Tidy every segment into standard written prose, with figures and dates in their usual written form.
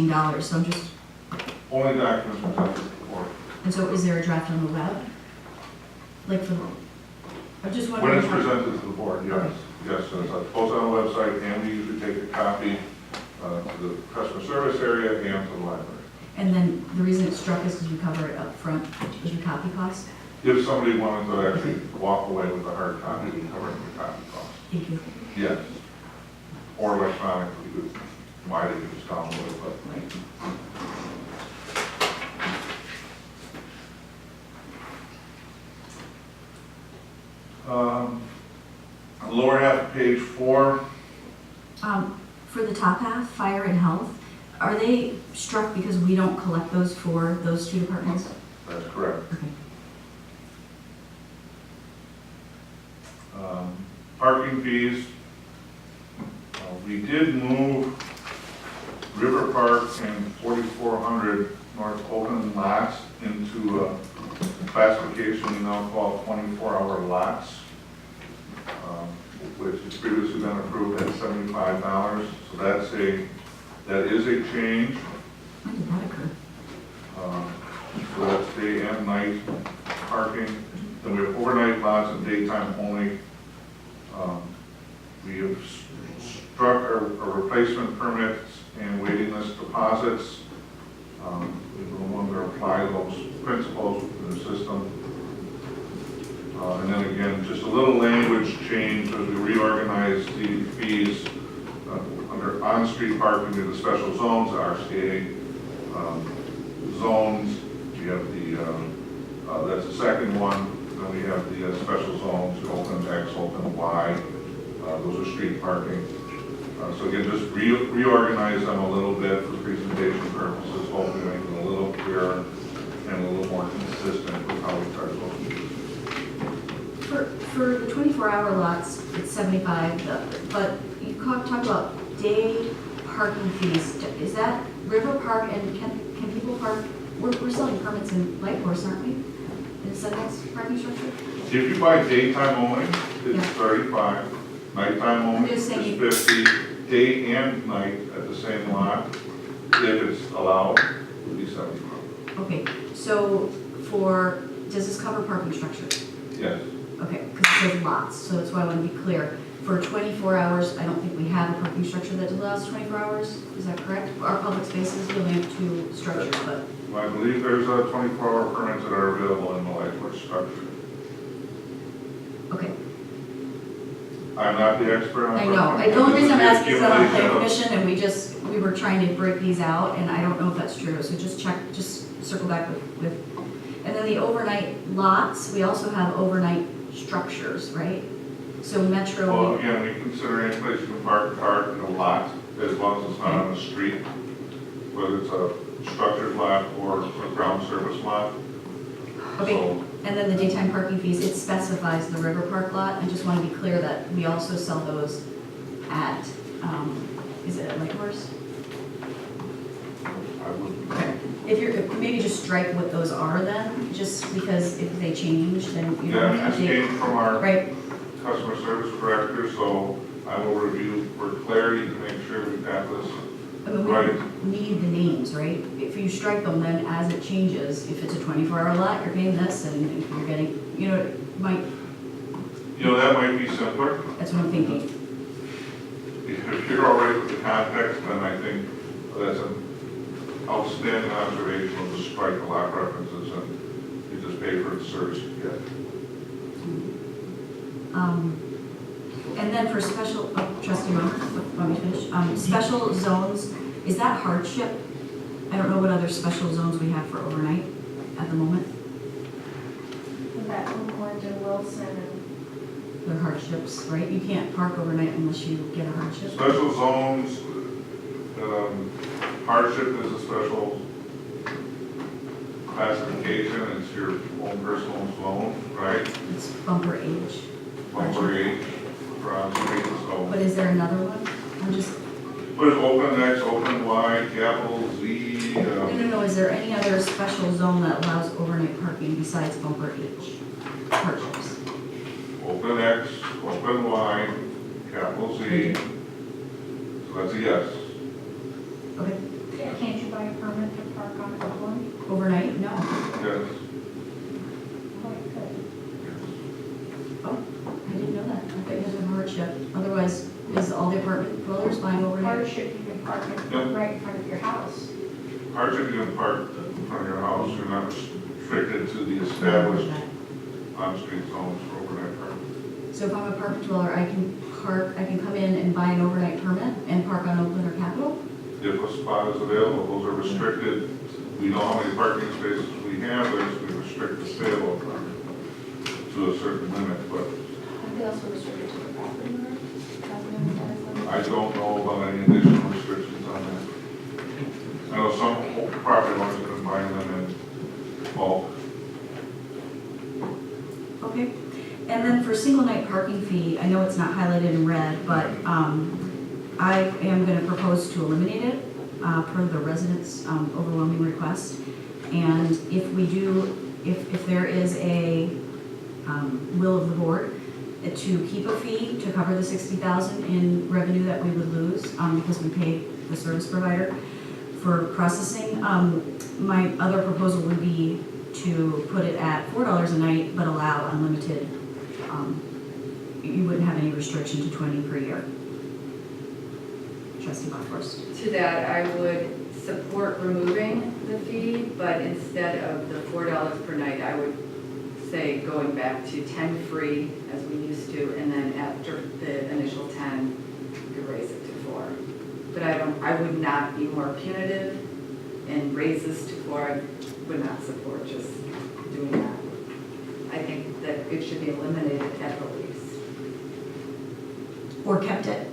$15, so I'm just, Only documents presented to the board. and so is there a draft on the web? Like for, I'm just When wondering. it's presented to the board, yes. Okay. Yes, so it's posted on the website, and we usually take a copy to the customer service area and to the library. And then the reason it's struck is because we cover it up front with your copy cost? If somebody wanted to actually walk away with a hard copy, we cover it with the copy cost. Thank you. Yes. Or electronic, you could, why did you just download it, but. Right. Lower half of page 4, For the top half, fire and health, are they struck because we don't collect those for those two departments? that's correct. Okay. Parking fees, we did move River Park and 4400 North Oakland lots into a classification we now call 24-hour lots, which has previously been approved at $75. So that is a change. When did that occur? So that's day and night parking. Then we have overnight lots and daytime only. We have struck our replacement permits and waiting list deposits. We no longer apply those principles within the system. And then again, just a little language change as we reorganize the fees under on-street parking to the special zones, RCA zones. We have the, that's the second one. Then we have the special zones, open X, open Y. Those are street parking. So again, just reorganize them a little bit for presentation purposes, hopefully make them a little clearer and a little more consistent with how we charge those. For the 24-hour lots, it's 75, but you talk about day parking fees. Is that River Park, and can people park? We're selling permits in Light Horse, aren't we? In the Sunrise parking structure? If you buy daytime only, it's Yeah. 35. Nighttime only is Just saying- 50. Day and night at the same lot, if it's allowed, would be 75. Okay, so does this cover parking structure? Yes. Okay, because it says lots, so that's why I want to be clear. For 24 hours, I don't think we have a parking structure that allows 24 hours, is that correct? Our public spaces, we only have two structures, but, Well, I believe there's a 24-hour permits that are available in the Lightfoot structure. okay. I'm not the expert on. I know, the only reason I'm asking is that on the planning commission, and we were trying to break these out, and I don't know if that's true, so just check, just circle back with, and then the overnight lots, we also have overnight structures, right? So Metro. Well, again, we consider any place you can park a car in a lot, as long as it's not on the street, whether it's a structured lot or a ground service lot. Okay, So, and then the daytime parking fees, it specifies the River Park lot. I just want to be clear that we also sell those at, is it at Light Horse? I would, If you're, maybe just strike what those are then, just because if they change, then you yeah, don't this came from our Right, customer service director, so I will review for clarity to make sure we've got this I mean, right. we need the names, right? If you strike them, then as it changes, if it's a 24-hour lot, you're paying this, and if you're getting, you know, it might, You know, that might be simpler. that's what I'm thinking. If you're all right with the context, then I think that's an outstanding observation of the strike the lot references, and you just pay for the service you get. And then for special, trustee Romer, let me finish. Special zones, is that hardship? I don't know what other special zones we have for overnight at the moment. That Oakland and Wilson and They're hardships, right? You can't park overnight unless you get a hardship. Special zones, hardship is a special classification, it's your own personal zone, right? It's bumper age. Bumper H, for street, so. But is there another one? I'm just, What is open X, open Y, capital Z, no. Is there any other special zone that allows overnight parking besides bumper H hardships? open X, open Y, capital Z. So that's a yes. Okay. Can't you buy a permit to park on Oakland? Overnight? No. Yes, Oh, you could. Oh, I didn't know that. I thought you had a hardship. Otherwise, is all the apartment dwellers buying overnight? Hardship, you can park Yep. it right in front of your house. hardship you can park in front of your house, you're not restricted to the established on-street zones for overnight parking. So if I'm a apartment dweller, I can come in and buy an overnight permit and park on Oakland or Capitol? If a spot is available, those are restricted, we know how many parking spaces we have, there's, we restrict the sale of them to a certain limit, but Are they also restricted to the property owner? I don't know about any additional restrictions on that. I know some property owners have been buying them in bulk. Okay. And then for single night parking fee, I know it's not highlighted in red, but I am going to propose to eliminate it per the residents' overwhelming request. And if we do, if there is a will of the board to keep a fee to cover the $60,000 in revenue that we would lose because we pay the service provider for processing, my other proposal would be to put it at $4 a night, but allow unlimited. You wouldn't have any restriction to 20 per year. Trustee Bachhorst. To that, I would support removing the fee, but instead of the $4 per night, I would say going back to 10 free as we used to, and then after the initial 10, you could raise it to 4. But I would not be more punitive and raise this to 4. I would not support just doing that. I think that it should be eliminated at the least. Or kept it?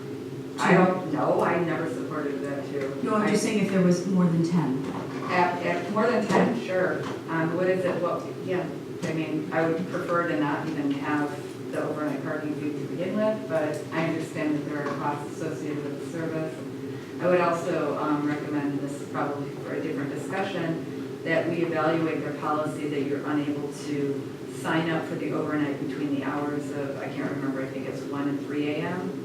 I don't know, I never supported that too. No, I'm just saying if there was more than 10. At more than 10, sure. What is it, well, yeah, I mean, I would prefer to not even have the overnight parking fee to begin with, but I understand that there are costs associated with the service. I would also recommend, this is probably for a different discussion, that we evaluate their policy that you're unable to sign up for the overnight between the hours of, I can't remember, I think it's 1 and 3 a.m.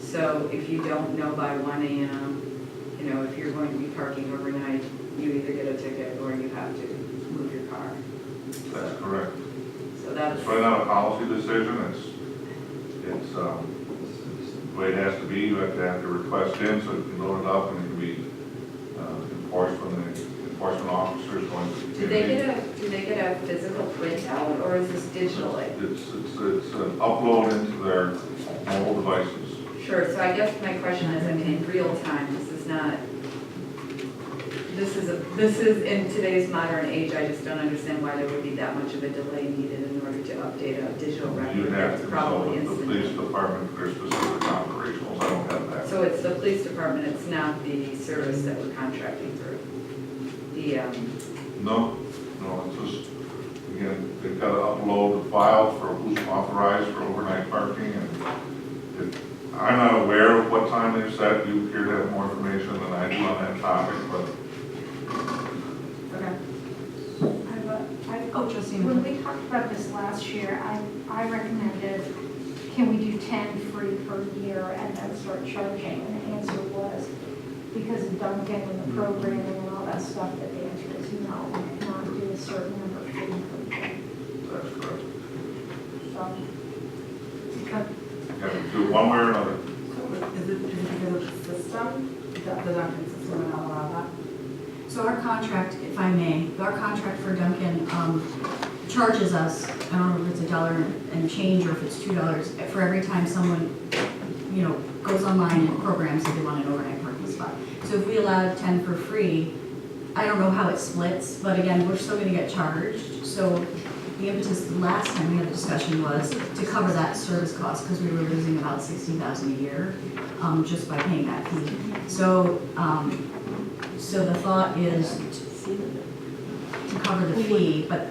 So if you don't know by 1 a.m., you know, if you're going to be parking overnight, you either get a ticket or you have to move your car. That's correct. So that's, It's really not a policy decision, it's the way it has to be, you have to request in, so it can load it up and it can be enforced when the enforcement officer is going to. do they get a physical printout or is this digitally? It's an upload into their mobile devices. Sure, so I guess my question is, I mean, in real time, this is in today's modern age, I just don't understand why there would be that much of a delay needed in order to update a digital You record. have That's to consult probably with the police instant. department for their specific operationals, I don't have that. So it's the police department, it's not the service that we're contracting through. The, No, it's just, again, they've got to upload the file for who's authorized for overnight parking, and I'm not aware of what time they've set, you appear to have more information than I do on that topic, but okay. Oh, Trustee When McClure. we talked about this last year, I recommended, can we do 10 free per year and then start charging? And the answer was, because of Duncan and the programming and all that stuff, that the answer is no, we cannot do a certain number of free per year. that's correct. So, because You have to do it one way or another. Is it because of the system, the Duncan system and all of that? So our contract, if I may, our contract for Duncan charges us, I don't know if it's $1 and change or if it's $2, for every time someone, you know, goes online and programs that they want an overnight parking spot. So if we allowed 10 for free, I don't know how it splits, but again, we're still gonna get charged. So the impetus the last time we had the discussion was to cover that service cost, because we were losing about $60,000 a year just by paying that fee. So, so the thought is to cover the fee, but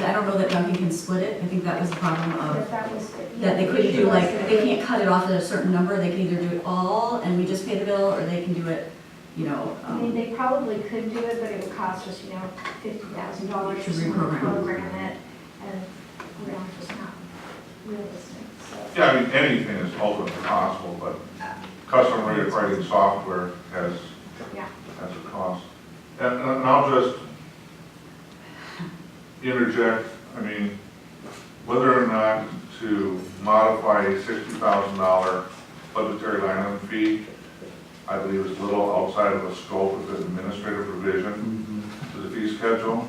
I don't know that Duncan can split it. I think that was the problem of, that was. that they couldn't do like, they can't cut it off at a certain number. They can either do it all and we just pay the bill, or they can do it, you know. I mean, they probably could do it, but it would cost us, you know, $50,000 To to someone to reprogram. program it, and we're just not realistic, so. Yeah, I mean, anything is ultimately possible, but custom rate writing software has Yeah. a cost. And I'll just interject, I mean, whether or not to modify a $60,000 budgetary line item fee, I believe is a little outside of the scope of the administrative provision to the fee schedule.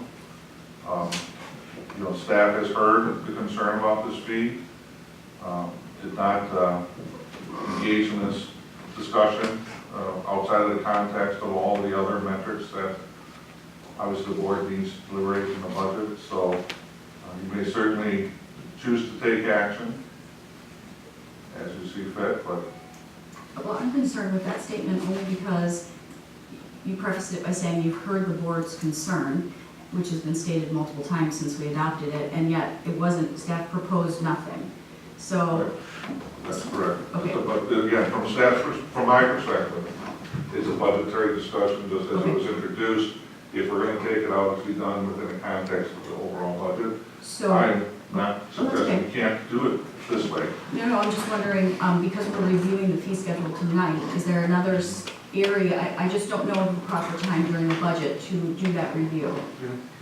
You know, staff has heard the concern about this fee, did not engage in this discussion outside of the context of all the other metrics that obviously the board needs to deliberate in the budget. So you may certainly choose to take action as you see fit, but Well, I'm concerned with that statement only because you prefaced it by saying you've heard the board's concern, which has been stated multiple times since we adopted it, and yet it wasn't, staff proposed nothing. So, that's correct. Okay. But again, from my perspective, it's a budgetary discussion just as it was introduced. If we're going to take it out, it's be done within the context of the overall budget. so, I'm not suggesting okay. we can't do it this way. no, I'm just wondering, because we're reviewing the fee schedule tonight, is there another area, I just don't know of the proper time during the budget to do that review?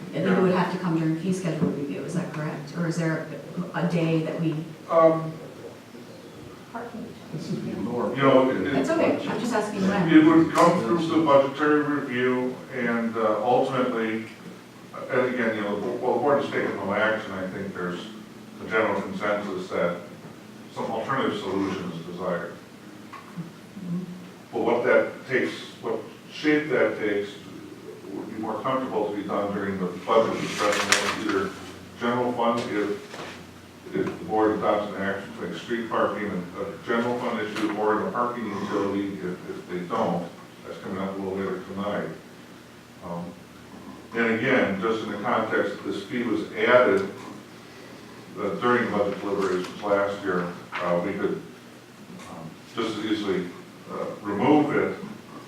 I think it would have to come during fee schedule review, is that correct? Or is there a day that we, Parking. This would be more. You know, it's okay, I'm just asking when. it would come through the budgetary review and ultimately, and again, you know, well, the board has taken no action. I think there's a general consensus that some alternative solution is desired. But what that takes, what shape that takes, would be more comfortable to be done during the budget discussion, either general fund if the board adopts an action to make street parking a general fund issue or a parking utility if they don't. That's coming up a little later tonight. And again, just in the context that this fee was added during budget deliberations last year, we could just as easily remove it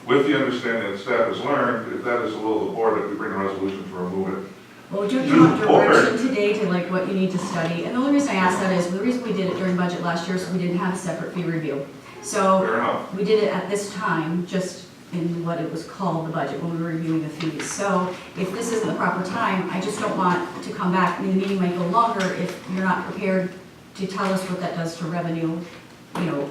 with the understanding that staff has learned, if that is the will of the board, that we bring a resolution to remove it. Well, don't you want direction today to like what you need to study? And the only reason I asked that is, the reason we did it during budget last year is we didn't have a separate fee review. So Fair enough. we did it at this time, just in what it was called the budget, when we were reviewing the fees. So if this isn't the proper time, I just don't want to come back. I mean, the meeting might go longer if you're not prepared to tell us what that does to revenue, you know,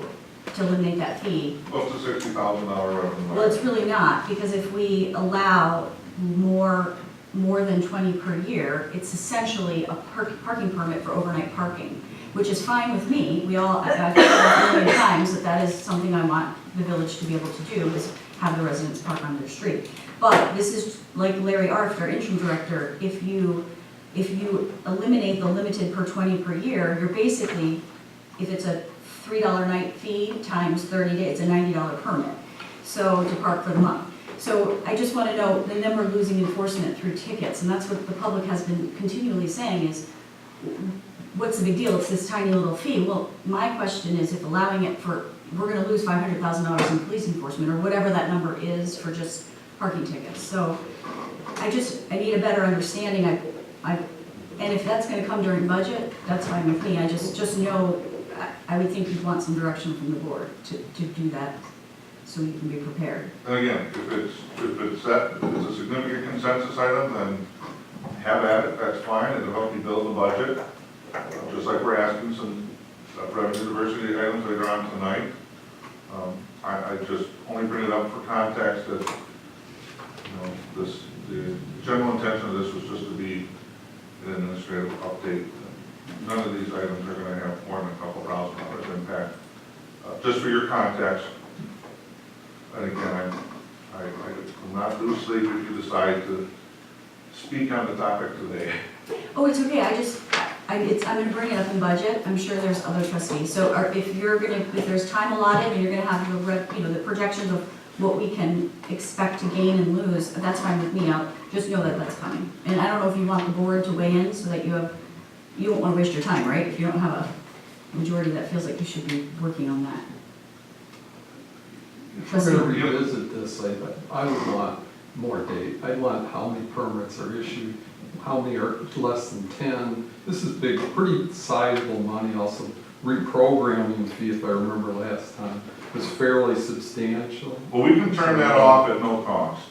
to eliminate that fee. Close to $60,000 revenue. Well, it's really not, because if we allow more than 20 per year, it's essentially a parking permit for overnight parking, which is fine with me. I've said a million times that is something I want the village to be able to do, is have the residents park on their street. But this is like Larry Arft, our interim director, if you eliminate the limited per 20 per year, you're basically, if it's a $3 night fee times 30 days, it's a $90 permit, so to park for the month. So I just want to know, and then we're losing enforcement through tickets, and that's what the public has been continually saying is, what's the big deal? It's this tiny little fee. Well, my question is, if allowing it for, we're going to lose $500,000 in police enforcement, or whatever that number is for just parking tickets. So I need a better understanding. And if that's going to come during budget, that's fine with me. I just know, I would think you'd want some direction from the board to do that, so you can be prepared. And again, if it's a significant consensus item, then have at it, that's fine, it'll help you build the budget. Just like we're asking some revenue diversity items later on tonight. I just only bring it up for context that, the general intention of this was just to be an administrative update. None of these items are going to have more than a couple $1,000 impact. Just for your context, and again, I will not lose sleep if you decide to speak on the topic today. Oh, it's okay, I'm gonna bring it up in budget, I'm sure there's other trustees, so if there's time allotted and you're gonna have the projections of what we can expect to gain and lose, that's fine with me, I'll just know that that's coming. And I don't know if you want the board to weigh in so that you don't wanna waste your time, right? If you don't have a majority that feels like you should be working on that. If we're going to revisit this, I would want more data. I'd want how many permits are issued, how many are less than 10. This is big, pretty sizable money, also reprogramming fee, if I remember last time. was fairly substantial. Well, we can turn that off at no cost.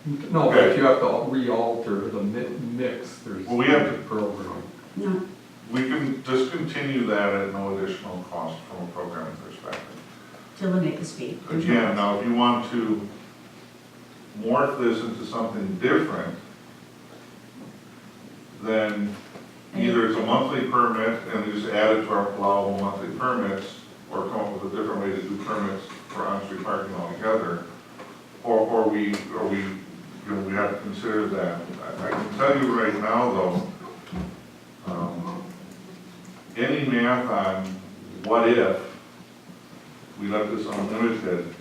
No, but Okay. if you have to re-alter the mix, there's Well, we have a to- program. No, We can discontinue that at no additional cost from a programming perspective. to eliminate the speed. Again, now if you want to morph this into something different, then either it's a monthly permit and we just add it to our allowable monthly permits, or come up with a different way to do permits for on-street parking altogether, or we, you know, we have to consider that. I can tell you right now, though, any math on what if we let this unlimited,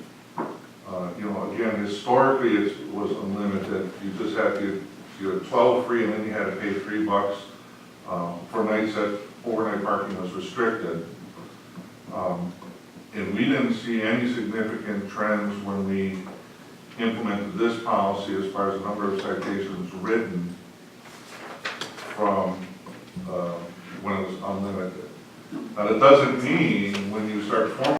you know, again, historically it was unlimited. You just had to, you had 12 free and then you had to pay $3 for nights that overnight parking was restricted. And we didn't see any significant trends when we implemented this policy as far as the number of citations written from when it was unlimited. Now, that doesn't mean when you start forming